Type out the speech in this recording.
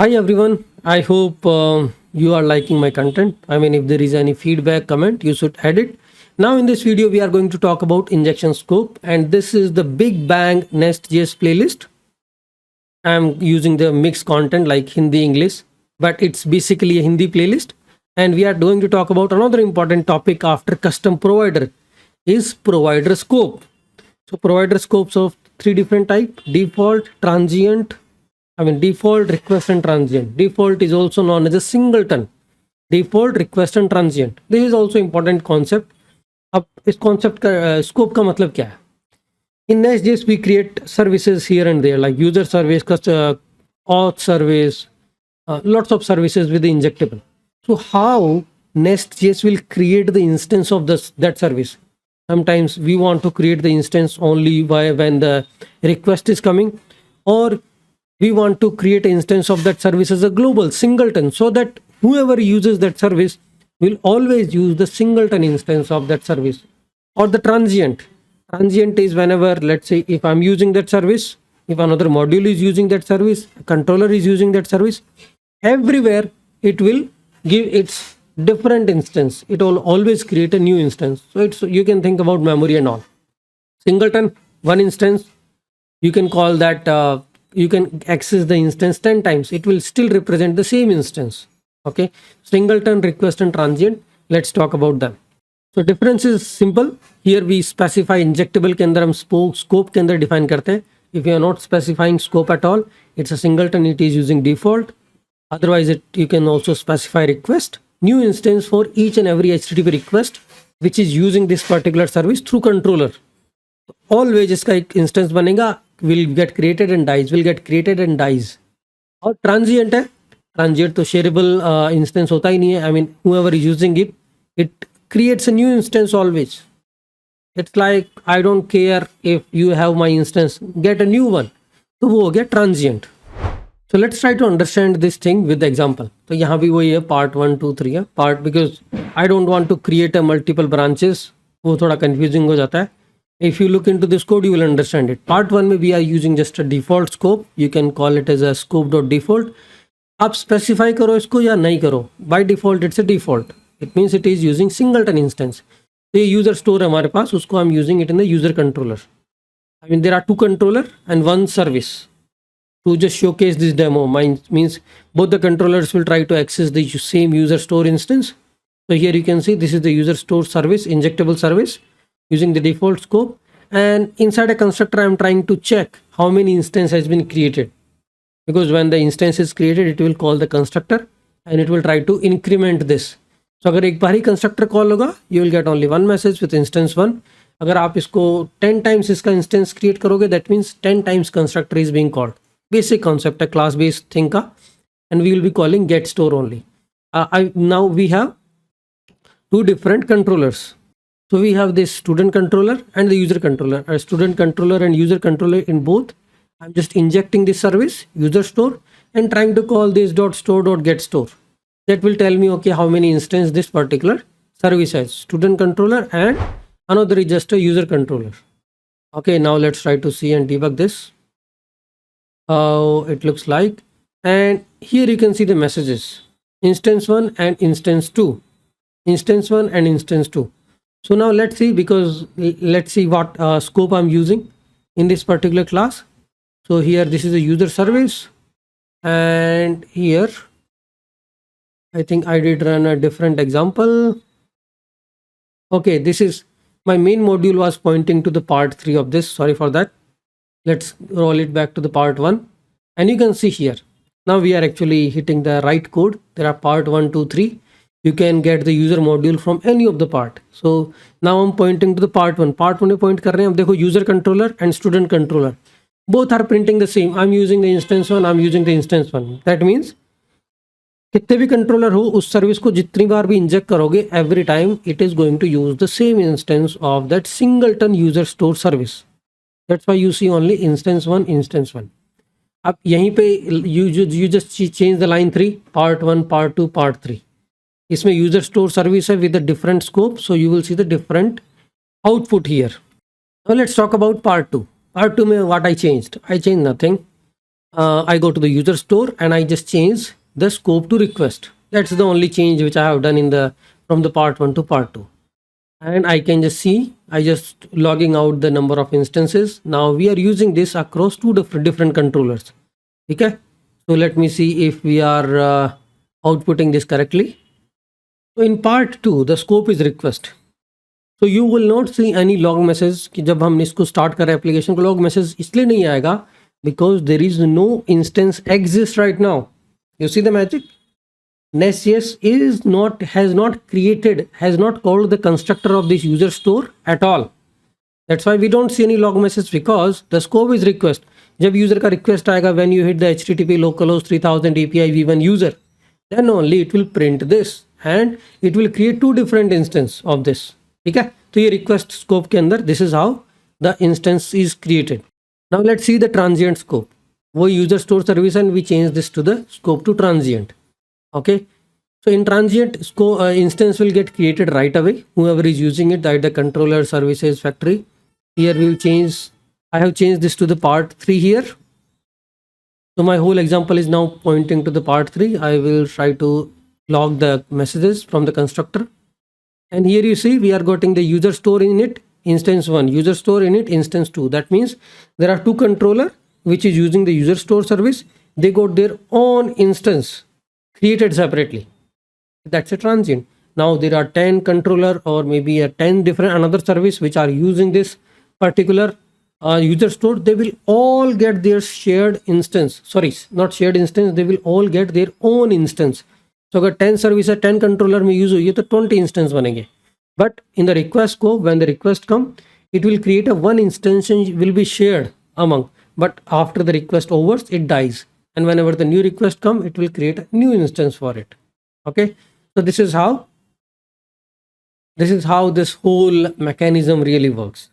Hi everyone, I hope you are liking my content. I mean, if there is any feedback, comment, you should add it. Now, in this video, we are going to talk about injection scope, and this is the Big Bang Nestjs playlist. I'm using the mixed content like Hindi, English, but it's basically a Hindi playlist. And we are going to talk about another important topic after custom provider is provider scope. So, provider scopes of three different type: default, transient, default, request and transient. Default is also known as a singleton. Default, request and transient. This is also important concept. अब इस concept का scope का मतलब क्या है? In Nestjs we create services here and there like user service, auth service, lots of services with the injectable. So how Nestjs will create the instance of that service? Sometimes we want to create the instance only when the request is coming, or we want to create an instance of that service as a global singleton, so that whoever uses that service will always use the singleton instance of that service. Or the transient. Transient is whenever, let's say, if I'm using that service, if another module is using that service, a controller is using that service, everywhere it will give its different instance. It will always create a new instance. So you can think about memory and all. Singleton, one instance, you can call that you can access the instance 10 times. It will still represent the same instance. Okay. Singleton, request and transient. Let's talk about them. So difference is simple. Here we specify injectable के अंदर हम scope के अंदर define करते हैं. If you are not specifying scope at all, it's a singleton. It is using default. Otherwise, you can also specify request. New instance for each and every HTTP request which is using this particular service through controller. Always इसका एक instance बनेगा, will get created and dies. और transient है, transient तो shareable instance होता ही नहीं है. I mean, whoever is using it, it creates a new instance always. It's like, I don't care if you have my instance, get a new one. तो वो हो गया transient. So let's try to understand this thing with the example. तो यहाँ भी वही है, part 1, 2, 3 है. Part because I don't want to create a multiple branches. वो थोड़ा confusing हो जाता है. If you look into this code, you will understand it. Part 1 में we are using just a default scope. You can call it as a scope.default. आप specify करो इसको या नहीं करो. By default, it's a default. It means it is using singleton instance. तो ये user store है हमारे पास, उसको I'm using it in the user controller. I mean, there are two controller and one service. To just showcase this demo, means both the controllers will try to access the same user store instance. So here you can see this is the user store service, injectable service, using the default scope, and inside a constructor I'm trying to check how many instance has been created, because when the instance is created it will call the constructor and it will try to increment this. So अगर एक बार ही constructor call होगा, you will get only one message with instance 1. अगर आप इसको 10 times इसका instance create करोगे, that means 10 times constructor is being called. Basic concept है class based thing का, and we will be calling get store only. Now we have two different controllers. So we have this student controller and the user controller. A student controller and user controller in both. I'm just injecting this service, user store, and trying to call this .store.get store. That will tell me, okay, how many instances this particular service has. Student controller and another is just a user controller. Okay, now let's try to see and debug this. How it looks like. And here you can see the messages. Instance 1 and instance 2. Instance 1 and instance 2. So now let's see what scope I'm using in this particular class. So here this is a user service, and here I think I did run a different example. Okay, this is my main module was pointing to the part 3 of this. Sorry for that. Let's roll it back to the part 1, and you can see here now we are actually hitting the right code. There are part 1, 2, 3. You can get the user module from any of the part. So now I'm pointing to the part 1. Part 1 में point कर रहे हैं. अब देखो user controller and student controller. Both are printing the same. I'm using the instance 1. I'm using the instance 1. That means कितने भी controller हो, उस service को जितनी बार भी inject करोगे, every time it is going to use the same instance of that singleton user store service. That's why you see only instance 1, instance 1. अब यहीं पे you just change the line 3, part 1, part 2, part 3. इसमें user store service है with a different scope, so you will see the different output here. Now let's talk about part 2. Part 2 में what I changed nothing. I go to the user store and I just change the scope to request. That's the only change which I have done in the from the part 1 to part 2. And I can just see I just logging out the number of instances. Now we are using this across two different controllers. Okay, so let me see if we are outputting this correctly. So in part 2 the scope is request. So you will not see any log message कि जब हम इसको start कर रहे application को log message इसलिए नहीं आएगा because there is no instance exist right now. You see the magic? Nestjs has not called the constructor of this user store at all. That's why we don't see any log message because the scope is request. जब user का request आएगा when you hit the http localhost 3000 API v1 user, then only it will print this and it will create two different instance of this. ठीक है, तो ये request scope के अंदर this is how the instance is created. Now let's see the transient scope. वो user store service and we change this to the scope to transient. Okay, so in transient scope instance will get created right away, whoever is using it, that the controller services factory. Here we will change, I have changed this to the part 3 here. So my whole example is now pointing to the part 3. I will try to log the messages from the constructor. And here you see we are getting the user store in it, instance 1, user store in it, instance 2. That means there are two controller which is using the user store service. They got their own instance created separately. That's a transient. Now there are 10 controller or maybe a 10 different another service which are using this particular user store. They will all get their shared instance. Sorry, not shared instance. They will all get their own instance. So अगर 10 service है 10 controller में use हुई है तो 20 instance बनेंगे. But in the request को when the request come it will create a one instance will be shared among, but after the request overs it dies, and whenever the new request come it will create a new instance for it. Okay, so this is how this whole mechanism really works.